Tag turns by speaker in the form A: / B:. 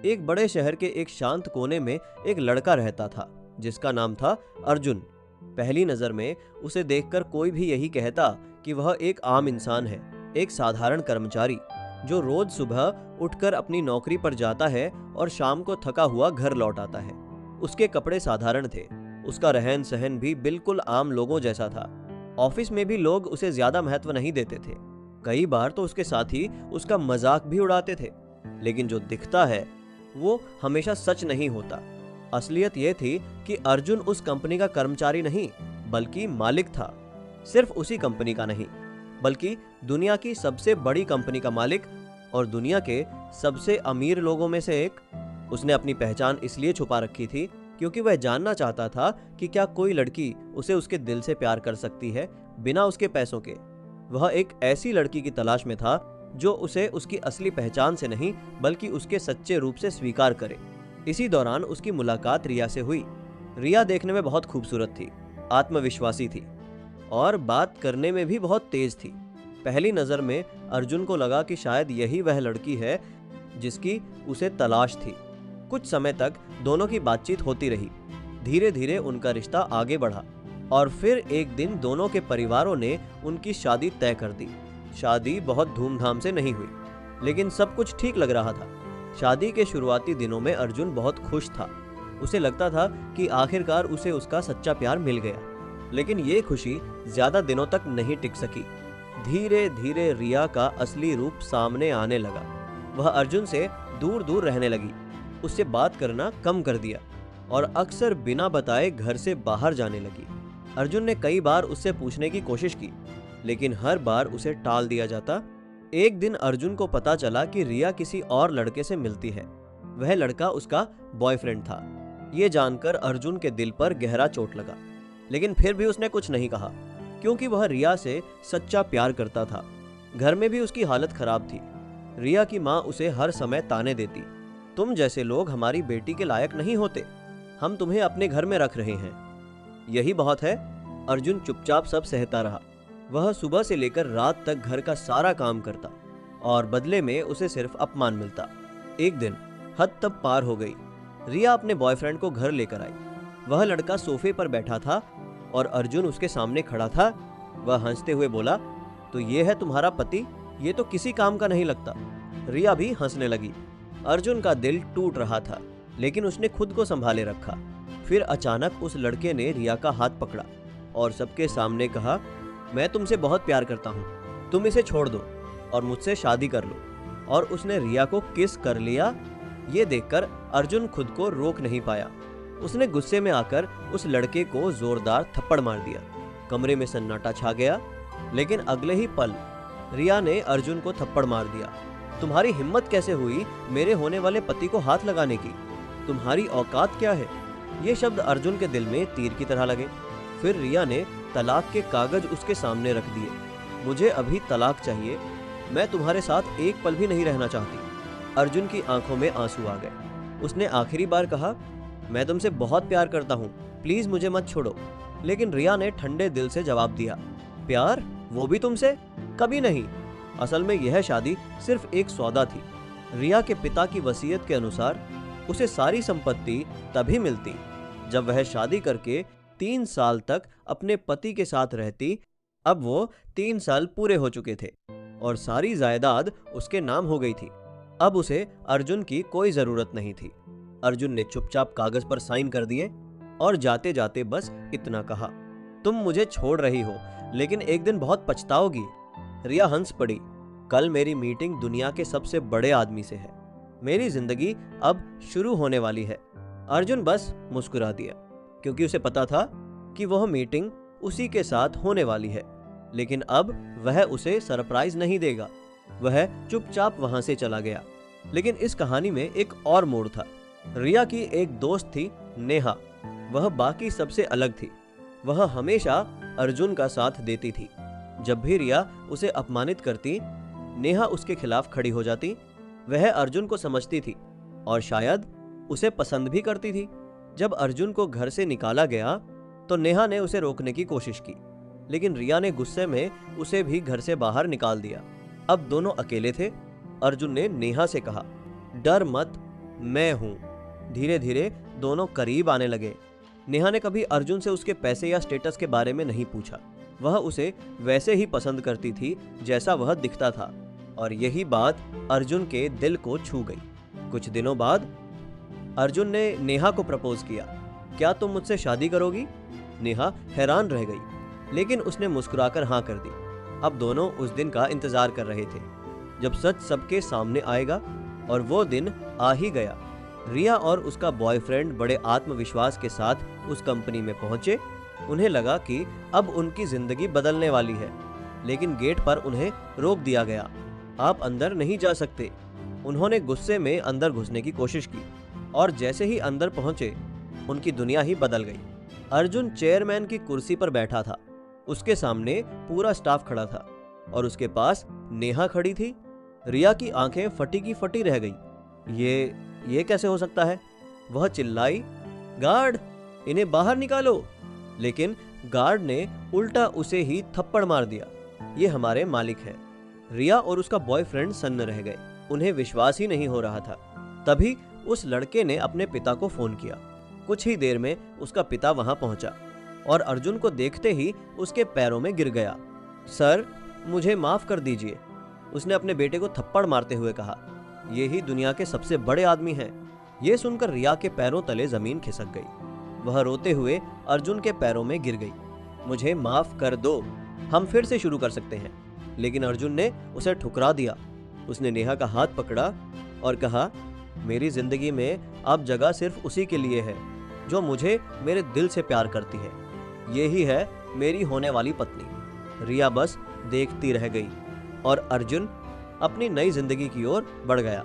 A: एक बड़े शहर के एक शांत कोने में एक लड़का रहता था जिसका नाम था अर्जुन। पहली नजर में उसे देखकर कोई भी यही कहता कि वह एक आम इंसान है, एक साधारण कर्मचारी जो रोज सुबह उठकर अपनी नौकरी पर जाता है और शाम को थका हुआ घर लौट आता है। उसके कपड़े साधारण थे, उसका रहन सहन भी बिल्कुल आम लोगों जैसा था। ऑफिस में भी लोग उसे ज्यादा महत्व नहीं देते थे। कई बार तो उसके साथी उसका मजाक भी उड़ाते थे। लेकिन जो दिखता है वो हमेशा सच नहीं होता। असलियत यह थी कि अर्जुन उस कंपनी का कर्मचारी नहीं बल्कि मालिक था। सिर्फ उसी कंपनी का नहीं बल्कि दुनिया की सबसे बड़ी कंपनी का मालिक और दुनिया के सबसे अमीर लोगों में से एक। उसने अपनी पहचान इसलिए छुपा रखी थी क्योंकि वह जानना चाहता था कि क्या कोई लड़की उसे उसके दिल से प्यार कर सकती है बिना उसके पैसों के। वह एक ऐसी लड़की की तलाश में था जो उसे उसकी असली पहचान से नहीं बल्कि उसके सच्चे रूप से स्वीकार करे। इसी दौरान उसकी मुलाकात रिया से हुई। रिया देखने में बहुत खूबसूरत थी, आत्मविश्वासी थी और बात करने में भी बहुत तेज थी। पहली नजर में अर्जुन को लगा कि शायद यही वह लड़की है जिसकी उसे तलाश थी। कुछ समय तक दोनों की बातचीत होती रही। धीरे धीरे उनका रिश्ता आगे बढ़ा और फिर एक दिन दोनों के परिवारों ने उनकी शादी तय कर दी। शादी बहुत धूमधाम से नहीं हुई लेकिन सब कुछ ठीक लग रहा था। शादी के शुरुआती दिनों में अर्जुन बहुत खुश था। उसे लगता था कि आखिरकार उसे उसका सच्चा प्यार मिल गया। लेकिन ये खुशी ज्यादा दिनों तक नहीं टिक सकी। धीरे धीरे रिया का असली रूप सामने आने लगा। वह अर्जुन से दूर दूर रहने लगी, उससे बात करना कम कर दिया और अक्सर बिना बताए घर से बाहर जाने लगी। अर्जुन ने कई बार उससे पूछने की कोशिश की लेकिन हर बार उसे टाल दिया जाता। एक दिन अर्जुन को पता चला कि रिया किसी और लड़के से मिलती है। वह लड़का उसका बॉयफ्रेंड था। ये जानकर अर्जुन के दिल पर गहरा चोट लगा लेकिन फिर भी उसने कुछ नहीं कहा क्योंकि वह रिया से सच्चा प्यार करता था। घर में भी उसकी हालत खराब थी। रिया की माँ उसे हर समय ताने देती, तुम जैसे लोग हमारी बेटी के लायक नहीं होते, हम तुम्हें अपने घर में रख रहे हैं, यही बहुत है। अर्जुन चुपचाप सब सहता रहा। वह सुबह से लेकर रात तक घर का सारा काम करता और बदले में उसे सिर्फ अपमान मिलता। एक दिन हद तब पार हो गई। रिया अपने बॉयफ्रेंड को घर लेकर आई। वह लड़का सोफे पर बैठा था और अर्जुन उसके सामने खड़ा था। वह हंसते हुए बोला, तो ये है तुम्हारा पति, ये तो किसी काम का नहीं लगता। रिया भी हंसने लगी। अर्जुन का दिल टूट रहा था लेकिन उसने खुद को संभाले रखा। फिर अचानक उस लड़के ने रिया का हाथ पकड़ा और सबके सामने कहा, मैं तुमसे बहुत प्यार करता हूँ, तुम इसे छोड़ दो और मुझसे शादी कर लो। और उसने रिया को किस कर लिया। ये देखकर अर्जुन खुद को रोक नहीं पाया। उसने गुस्से में आकर उस लड़के को जोरदार थप्पड़ मार दिया। कमरे में सन्नाटा छा गया लेकिन अगले ही पल रिया ने अर्जुन को थप्पड़ मार दिया। तुम्हारी हिम्मत कैसे हुई मेरे होने वाले पति को हाथ लगाने की, तुम्हारी औकात क्या है। ये शब्द अर्जुन के दिल में तीर की तरह लगे। फिर रिया ने तलाक के कागज उसके सामने रख दिए। मुझे अभी तलाक चाहिए, मैं तुम्हारे साथ एक पल भी नहीं रहना चाहती। अर्जुन की आंखों में आंसू आ गए। उसने आखिरी बार कहा, मैं तुमसे बहुत प्यार करता हूँ, प्लीज मुझे मत छोड़ो। लेकिन रिया ने ठंडे दिल से जवाब दिया, प्यार, वो भी तुमसे? कभी नहीं। असल में यह शादी सिर्फ एक सौदा थी। रिया के पिता की वसीयत के अनुसार उसे सारी संपत्ति तभी मिलती जब वह शादी करके 3 साल तक अपने पति के साथ रहती। अब वो 3 साल पूरे हो चुके थे और सारी जायदाद उसके नाम हो गई थी। अब उसे अर्जुन की कोई जरूरत नहीं थी। अर्जुन ने चुपचाप कागज पर साइन कर दिए और जाते जाते बस इतना कहा, तुम मुझे छोड़ रही हो लेकिन एक दिन बहुत पछताओगी। रिया हंस पड़ी, कल मेरी मीटिंग दुनिया के सबसे बड़े आदमी से है, मेरी जिंदगी अब शुरू होने वाली है। अर्जुन बस मुस्कुरा दिया क्योंकि उसे पता था कि वह मीटिंग उसी के साथ होने वाली है। लेकिन अब वह उसे सरप्राइज नहीं देगा। वह चुपचाप वहां से चला गया। लेकिन इस कहानी में एक और मोड़ था। रिया की एक दोस्त थी, नेहा। वह बाकी सबसे अलग थी। वह हमेशा अर्जुन का साथ देती थी। जब भी रिया उसे अपमानित करती, नेहा उसके खिलाफ खड़ी हो जाती। वह अर्जुन को समझती थी और शायद उसे पसंद भी करती थी। जब अर्जुन को घर से निकाला गया तो नेहा ने उसे रोकने की कोशिश की लेकिन रिया ने गुस्से में उसे भी घर से बाहर निकाल दिया। अब दोनों अकेले थे। अर्जुन ने नेहा से कहा, डर मत, मैं हूँ। धीरे धीरे दोनों करीब आने लगे। नेहा ने कभी अर्जुन से उसके पैसे या स्टेटस के बारे में नहीं पूछा। वह उसे वैसे ही पसंद करती थी जैसा वह दिखता था, और यही बात अर्जुन के दिल को छू गई। कुछ दिनों बाद अर्जुन ने नेहा को प्रपोज किया। क्या तुम मुझसे शादी करोगी? नेहा हैरान रह गई, लेकिन उसने मुस्कुराकर हाँ कर दी। अब दोनों उस दिन का इंतजार कर रहे थे जब सच सबके सामने आएगा, और वो दिन आ ही गया। रिया और उसका बॉयफ्रेंड बड़े आत्मविश्वास के साथ उस कंपनी में पहुंचे। उन्हें लगा कि अब उनकी जिंदगी बदलने वाली है, लेकिन गेट पर उन्हें रोक दिया गया। आप अंदर नहीं जा सकते। उन्होंने गुस्से में अंदर घुसने की कोशिश की, और जैसे ही अंदर पहुंचे उनकी दुनिया ही बदल गई। अर्जुन चेयरमैन की कुर्सी पर बैठा था। उसके सामने पूरा स्टाफ खड़ा था, और उसके पास नेहा खड़ी थी। रिया की आंखें फटी की फटी रह गई। ये कैसे हो सकता है? वह चिल्लाई, गार्ड, इन्हें बाहर निकालो। लेकिन गार्ड ने उल्टा उसे ही थप्पड़ मार दिया। ये हमारे मालिक हैं। रिया और उसका बॉयफ्रेंड सन्न रह गए। उन्हें विश्वास ही नहीं हो रहा था। तभी उस लड़के ने अपने पिता को फोन किया। कुछ ही देर में उसका पिता वहां पहुंचा, और अर्जुन को देखते ही उसके पैरों में गिर गया। सर, मुझे माफ कर दीजिए, उसने अपने बेटे को थप्पड़ मारते हुए कहा। ये ही दुनिया के सबसे बड़े आदमी हैं। ये सुनकर रिया के पैरों तले जमीन खिसक गई। वह रोते हुए अर्जुन के पैरों में गिर गई। मुझे माफ कर दो, हम फिर से शुरू कर सकते हैं। लेकिन अर्जुन ने उसे ठुकरा दिया। उसने नेहा का हाथ पकड़ा और कहा, मेरी जिंदगी में अब जगह सिर्फ उसी के लिए है जो मुझे मेरे दिल से प्यार करती है। यही है मेरी होने वाली पत्नी। रिया बस देखती रह गई, और अर्जुन अपनी नई जिंदगी की ओर बढ़ गया।